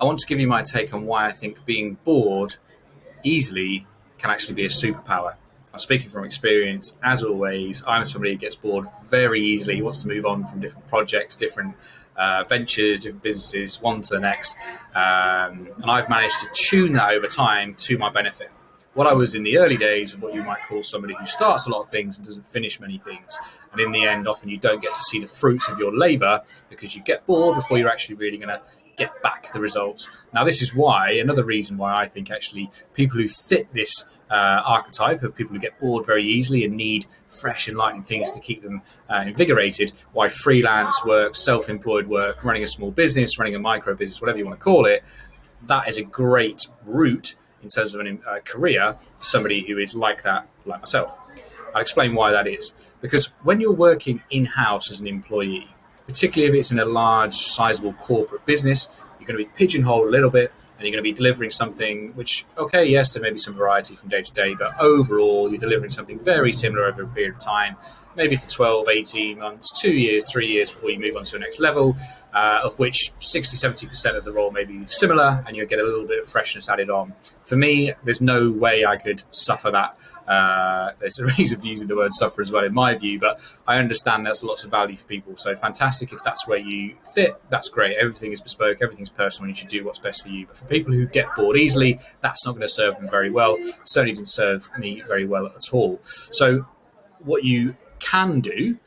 I want to give you my take on why I think being bored easily can actually be a superpower. I'm speaking from experience. As always, I'm somebody who gets bored very easily, wants to move on from different projects, different ventures, different businesses, one to the next. And I've managed to tune that over time to my benefit. What I was in the early days of what you might call somebody who starts a lot of things and doesn't finish many things. And in the end, often you don't get to see the fruits of your labor because you get bored before you're actually really going to get back the results. Now, this is why, another reason why I think actually people who fit this archetype of people who get bored very easily and need fresh, enlightening things to keep them invigorated, why freelance work, self-employed work, running a small business, running a micro business, whatever you want to call it, that is a great route in terms of a career for somebody who is like that, like myself. I'll explain why that is. Because when you're working in-house as an employee, particularly if it's in a large, sizable corporate business, you're going to be pigeonholed a little bit and you're going to be delivering something which, okay, yes, there may be some variety from day to day, but overall, you're delivering something very similar over a period of time, maybe for 12, 18 months, 2 years, 3 years before you move on to the next level, of which 60, 70% of the role may be similar and you'll get a little bit of freshness added on. For me, there's no way I could suffer that. There's a reason for using the word suffer as well in my view, but I understand there's lots of value for people. So fantastic if that's where you fit, that's great. Everything is bespoke, everything's personal, and you should do what's best for you. But for people who get bored easily, that's not going to serve them very well. It certainly didn't serve me very well at all. So what you can do,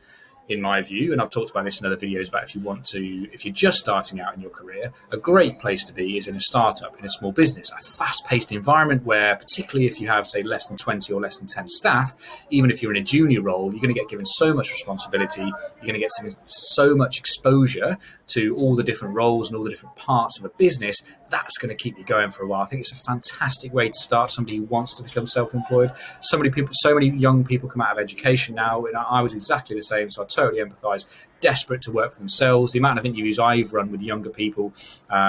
in my view, and I've talked about this in other videos about if you're just starting out in your career, a great place to be is in a startup, in a small business, a fast-paced environment where, particularly if you have, say, less than 20 or less than 10 staff, even if you're in a junior role, you're going to get given so much responsibility, you're going to get so much exposure to all the different roles and all the different parts of a business, that's going to keep you going for a while. I think it's a fantastic way to start somebody who wants to become self-employed. So many young people come out of education now, and I was exactly the same, so I totally empathise, desperate to work for themselves. The amount of interviews I've run with younger people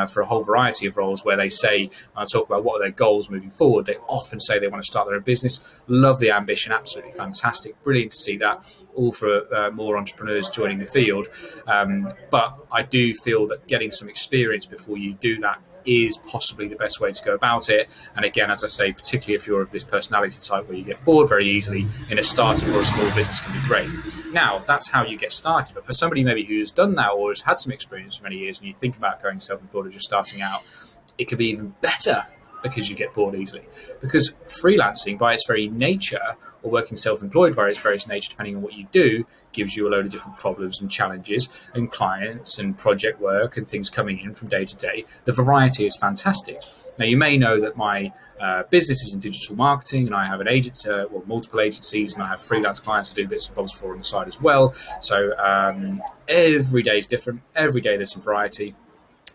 for a whole variety of roles where they say, when I talk about what are their goals moving forward, they often say they want to start their own business. Love the ambition, absolutely fantastic, brilliant to see that, all for more entrepreneurs joining the field. But I do feel that getting some experience before you do that is possibly the best way to go about it. And again, as I say, particularly if you're of this personality type where you get bored very easily, in a startup or a small business can be great. Now, that's how you get started. But for somebody maybe who's done that or has had some experience for many years and you think about going self-employed or just starting out, it could be even better because you get bored easily. Because freelancing, by its very nature, or working self-employed by its various nature, depending on what you do, gives you a load of different problems and challenges and clients and project work and things coming in from day to day. The variety is fantastic. Now, you may know that my business is in digital marketing and I have an agency, multiple agencies, and I have freelance clients to do bits and bobs for on the side as well. So every day is different. Every day there's some variety.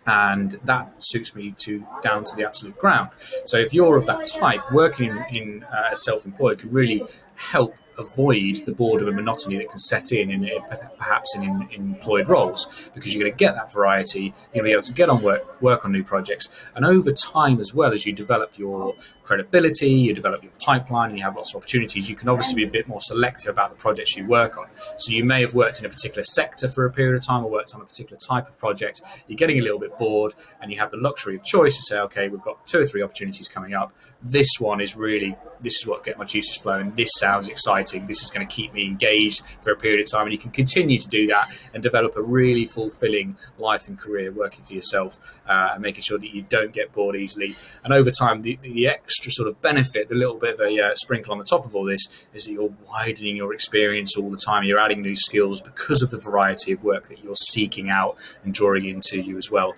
And that suits me down to the absolute ground. So if you're of that type, working in as self-employed can really help avoid the boredom and monotony that can set in perhaps in employed roles, because you're going to get that variety, you're going to be able to get on work on new projects, and over time as well, as you develop your credibility, you develop your pipeline, and you have lots of opportunities, you can obviously be a bit more selective about the projects you work on. So you may have worked in a particular sector for a period of time or worked on a particular type of project, you're getting a little bit bored, and you have the luxury of choice to say, okay, we've got 2 or 3 opportunities coming up. This is what get my juices flowing. This sounds exciting. This is going to keep me engaged for a period of time, and you can continue to do that and develop a really fulfilling life and career working for yourself, and making sure that you don't get bored easily. And over time, the extra sort of benefit, the little bit of a sprinkle on the top of all this, is that you're widening your experience all the time. You're adding new skills because of the variety of work that you're seeking out and drawing into you as well.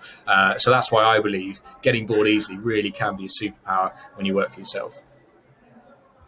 So that's why I believe getting bored easily really can be a superpower when you work for yourself.